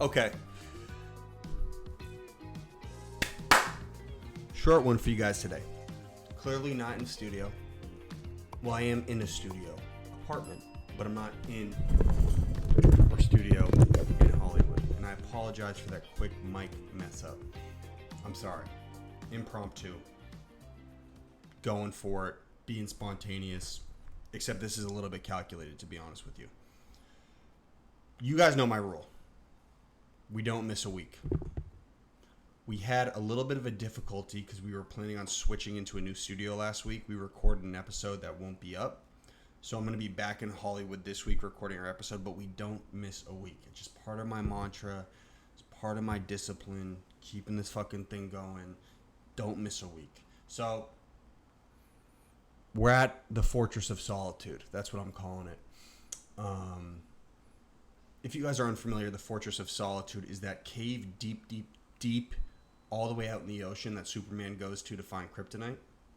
Okay. Short one for you guys today. Clearly not in the studio. Well, I am in a studio apartment, but I'm not in our studio in Hollywood. And I apologize for that quick mic mess up. I'm sorry. Impromptu. Going for it. Being spontaneous. Except this is a little bit calculated, to be honest with you. You guys know my rule. We don't miss a week. We had a little bit of a difficulty because we were planning on switching into a new studio last week. We recorded an episode that won't be up. So I'm going to be back in Hollywood this week recording our episode, but we don't miss a week. It's just part of my mantra. It's part of my discipline, keeping this fucking thing going. Don't miss a week. So we're at the Fortress of Solitude. That's what I'm calling it. If you guys are unfamiliar, the Fortress of Solitude is that cave deep all the way out in the ocean that Superman goes to find kryptonite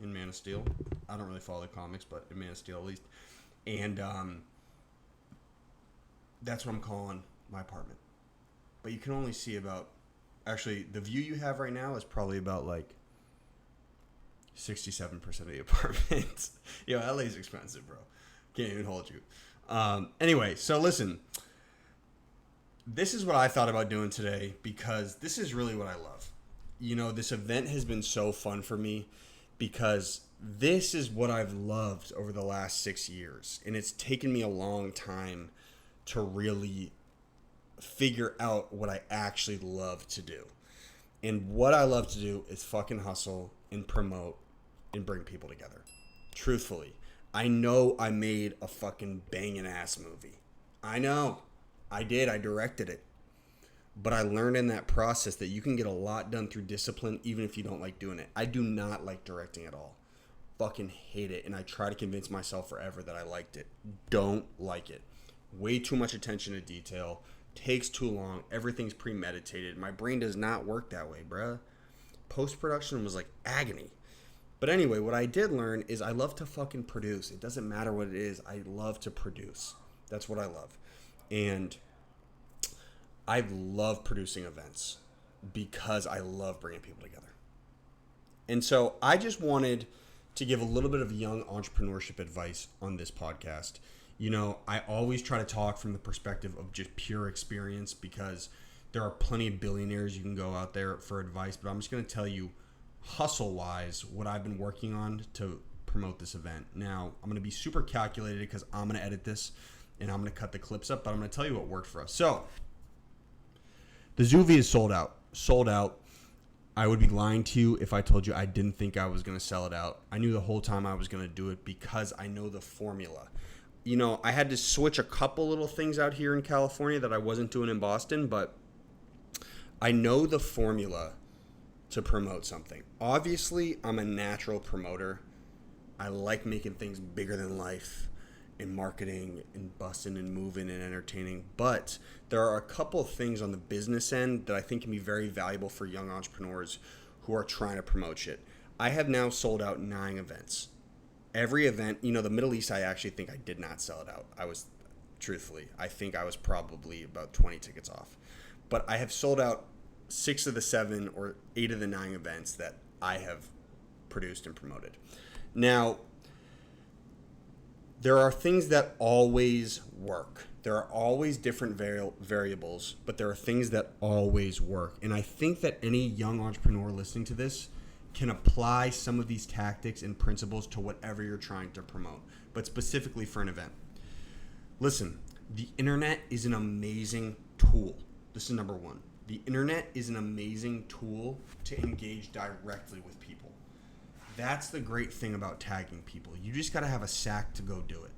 in Man of Steel. I don't really follow the comics, but in Man of Steel at least. And that's what I'm calling my apartment. But you can only see about... Actually, the view you have right now is probably about like 67% of the apartment. Yo, LA's expensive, bro. Can't even hold you. Anyway, so listen. This is what I thought about doing today because this is really what I love. You know, this event has been so fun for me because this is what I've loved over the last 6 years. And it's taken me a long time to really figure out what I actually love to do. And what I love to do is fucking hustle and promote and bring people together. Truthfully, I know I made a fucking banging ass movie. I know. I did. I directed it. But I learned in that process that you can get a lot done through discipline even if you don't like doing it. I do not like directing at all. Fucking hate it. And I try to convince myself forever that I liked it. Don't like it. Way too much attention to detail. Takes too long. Everything's premeditated. My brain does not work that way, bruh. Post-production was like agony. But anyway, what I did learn is I love to fucking produce. It doesn't matter what it is. I love to produce. That's what I love. And I love producing events because I love bringing people together. And so I just wanted to give a little bit of young entrepreneurship advice on this podcast. You know, I always try to talk from the perspective of just pure experience because there are plenty of billionaires you can go out there for advice. But I'm just going to tell you, hustle-wise, what I've been working on to promote this event. Now, I'm going to be super calculated because I'm going to edit this. And I'm going to cut the clips up, but I'm going to tell you what worked for us. So, the Zoovie is sold out. Sold out. I would be lying to you if I told you I didn't think I was going to sell it out. I knew the whole time I was going to do it because I know the formula. You know, I had to switch a couple little things out here in California that I wasn't doing in Boston, but I know the formula to promote something. Obviously, I'm a natural promoter. I like making things bigger than life. In marketing and busting and moving and entertaining. But there are a couple of things on the business end that I think can be very valuable for young entrepreneurs who are trying to promote shit. I have now sold out 9 events. Every event, you know, the Middle East, I actually think I did not sell it out. I think I was probably about 20 tickets off. But I have sold out 6 of the 7 or 8 of the 9 events that I have produced and promoted. Now, there are things that always work. There are always different variables, but there are things that always work. And I think that any young entrepreneur listening to this can apply some of these tactics and principles to whatever you're trying to promote, but specifically for an event. Listen, the internet is an amazing tool. This is number one. The internet is an amazing tool to engage directly with people. That's the great thing about tagging people. You just got to have a sack to go do it.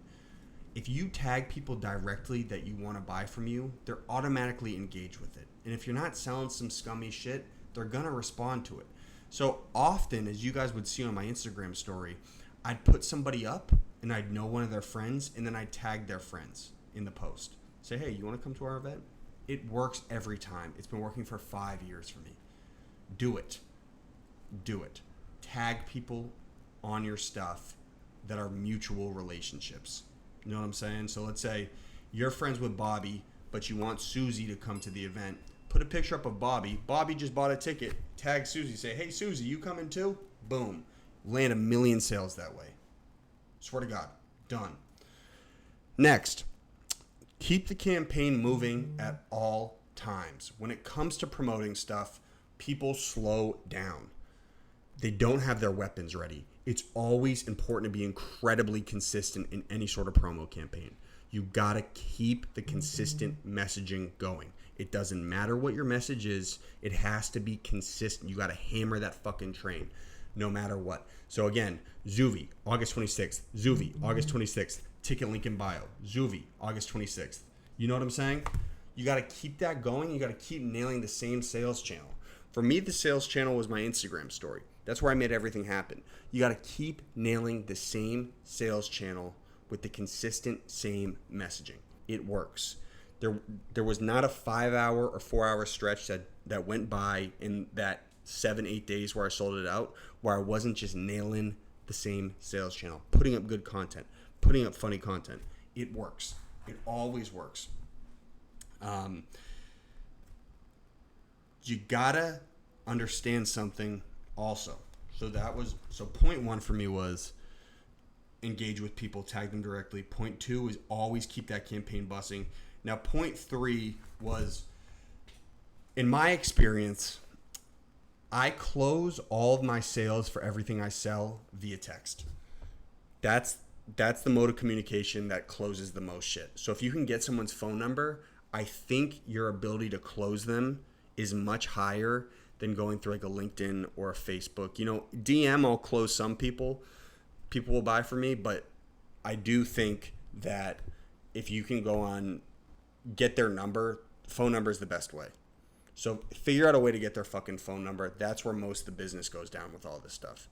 If you tag people directly that you want to buy from you, they're automatically engaged with it. And if you're not selling some scummy shit, they're going to respond to it. So often, as you guys would see on my Instagram story, I'd put somebody up and I'd know one of their friends and then I'd tag their friends in the post. Say, hey, you want to come to our event? It works every time. It's been working for 5 years for me. Do it. Do it. Tag people on your stuff that are mutual relationships. You know what I'm saying? So let's say you're friends with Bobby, but but you want Susie to come to the event, put a picture up of Bobby. Bobby just bought a ticket. Tag Susie. Say, hey, Susie, you coming too? Boom. Land 1 million sales that way. Swear to God. Done. Next, keep the campaign moving at all times. When it comes to promoting stuff, people slow down. They don't have their weapons ready. It's always important to be incredibly consistent in any sort of promo campaign. You gotta keep the consistent messaging going. It doesn't matter what your message is. It has to be consistent. You gotta hammer that fucking train no matter what. So again, Zoovie, August 26th. Zoovie, August 26th. Ticket link in bio. Zoovie, August 26th. You know what I'm saying? You gotta keep that going. You gotta keep nailing the same sales channel. For me, the sales channel was my Instagram story. That's where I made everything happen. You got to keep nailing the same sales channel with the consistent same messaging. It works. There was not a 5-hour or 4-hour stretch that went by in that 7-8 days where I sold it out, where I wasn't just nailing the same sales channel, putting up good content, putting up funny content. It works. It always works. You gotta understand something also. So point 1 for me was engage with people, tag them directly. Point 2 is always keep that campaign bussing. Now point 3 was, in my experience, I close all of my sales for everything I sell via text. That's the mode of communication that closes the most shit. So if you can get someone's phone number, I think your ability to close them is much higher than going through like a LinkedIn or a Facebook. You know, DM, I'll close some people. People will buy from me, but I do think that if you can go on, get their number, phone number is the best way. So figure out a way to get their fucking phone number. That's where most of the business goes down with all this stuff.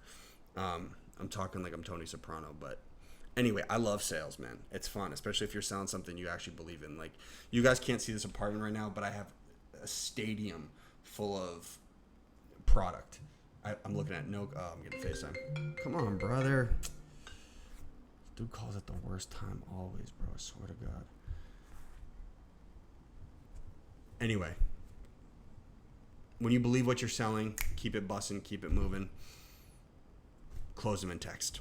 I'm talking like I'm Tony Soprano, but anyway, I love sales, man. It's fun, especially if you're selling something you actually believe in. Like, you guys can't see this apartment right now, but I have a stadium full of product. I'm looking at I'm getting FaceTime. Come on, brother. Dude calls at the worst time always, bro. I swear to God. Anyway, when you believe what you're selling, keep it bussing, keep it moving. Close them in text.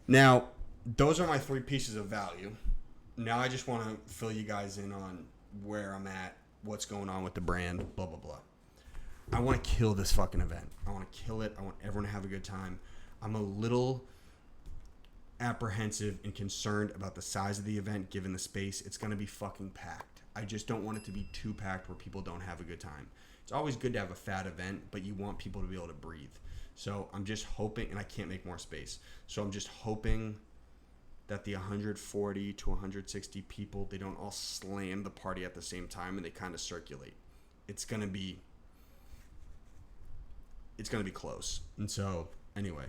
Now, those are my 3 pieces of value. Now I just want to fill you guys in on where I'm at, what's going on with the brand, blah, blah, blah. I want to kill this fucking event. I want to kill it. I want everyone to have a good time. I'm a little apprehensive and concerned about the size of the event given the space. It's going to be fucking packed. I just don't want it to be too packed where people don't have a good time. It's always good to have a fat event, but you want people to be able to breathe. So I'm just hoping, and I can't make more space, so I'm just hoping that the 140 to 160 people, they don't all slam the party at the same time and they kind of circulate. It's going to be close. And so, anyway,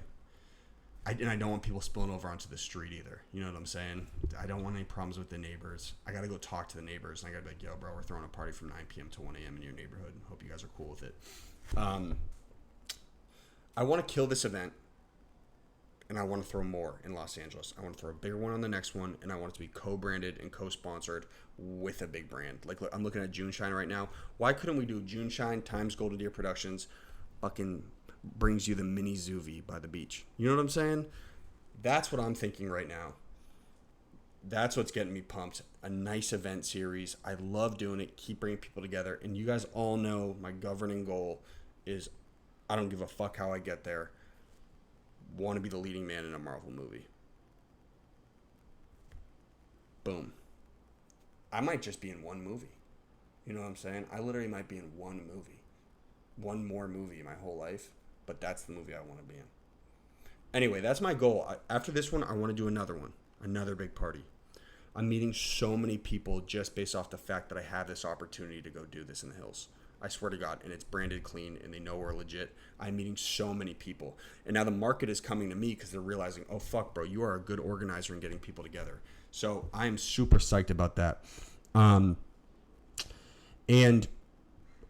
I don't want people spilling over onto the street either. You know what I'm saying? I don't want any problems with the neighbors. I got to go talk to the neighbors, and I got to be like, yo, bro, we're throwing a party from 9 p.m. to 1 a.m. in your neighborhood. Hope you guys are cool with it. I want to kill this event, and I want to throw more in Los Angeles. I want to throw a bigger one on the next one, and I want it to be co-branded and co-sponsored with a big brand. Like, look, I'm looking at June Shine right now. Why couldn't we do June Shine times Golden Deer Productions fucking brings you the mini Zoovie by the beach? You know what I'm saying? That's what I'm thinking right now. That's what's getting me pumped. A nice event series. I love doing it. Keep bringing people together. And you guys all know my governing goal is I don't give a fuck how I get there. Want to be the leading man in a Marvel movie. Boom. I might just be in one movie. You know what I'm saying? I literally might be in one movie. One more movie in my whole life. But that's the movie I want to be in. Anyway, that's my goal. After this one, I want to do another one. Another big party. I'm meeting so many people just based off the fact that I have this opportunity to go do this in the hills. I swear to God. And it's branded clean and they know we're legit. I'm meeting so many people. And now the market is coming to me because they're realizing, oh, fuck, bro, you are a good organizer in getting people together. So I am super psyched about that. And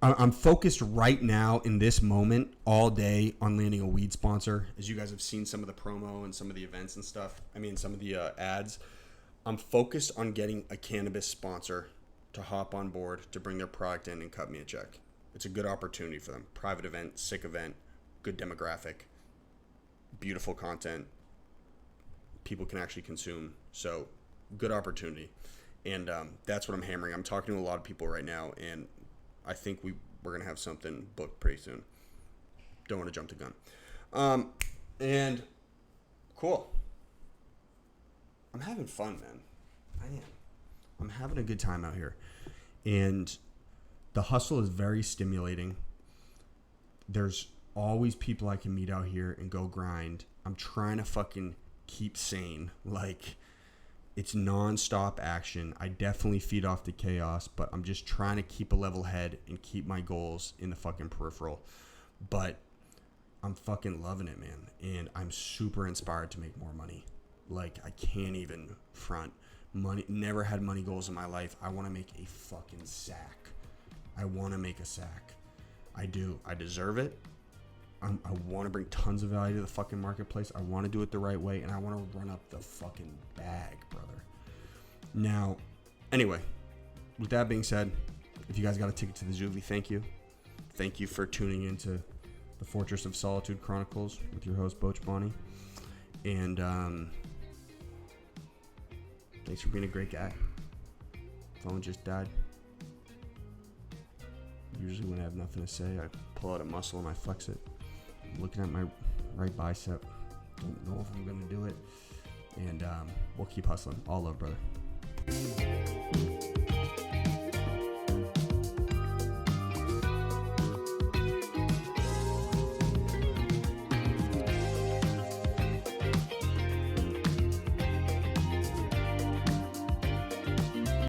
I'm focused right now in this moment all day on landing a weed sponsor. As you guys have seen some of the promo and some of the events and stuff. I mean, some of the ads. I'm focused on getting a cannabis sponsor to hop on board, to bring their product in and cut me a check. It's a good opportunity for them. Private event, sick event, good demographic, beautiful content, people can actually consume. So good opportunity. And that's what I'm hammering. I'm talking to a lot of people right now, and I think we're going to have something booked pretty soon. Don't want to jump the gun. And cool. I'm having fun, man. I am. I'm having a good time out here. And the hustle is very stimulating. There's always people I can meet out here and go grind. I'm trying to fucking keep sane. Like, it's nonstop action. I definitely feed off the chaos, but I'm just trying to keep a level head and keep my goals in the fucking peripheral. But I'm fucking loving it, man. And I'm super inspired to make more money. Like, I can't even front. Money, never had money goals in my life. I want to make a fucking sack. I want to make a sack. I do. I deserve it. I want to bring tons of value to the fucking marketplace. I want to do it the right way, and I want to run up the fucking bag, brother. Now, anyway, with that being said, if you guys got a ticket to the Zoovie, thank you. Thank you for tuning into the Fortress of Solitude Chronicles with your host, Boach Bonnie. And thanks for being a great guy. Phone just died. Usually when I have nothing to say, I pull out a muscle and I flex it. I'm looking at my right bicep. Don't know if I'm going to do it. And we'll keep hustling. All love, brother.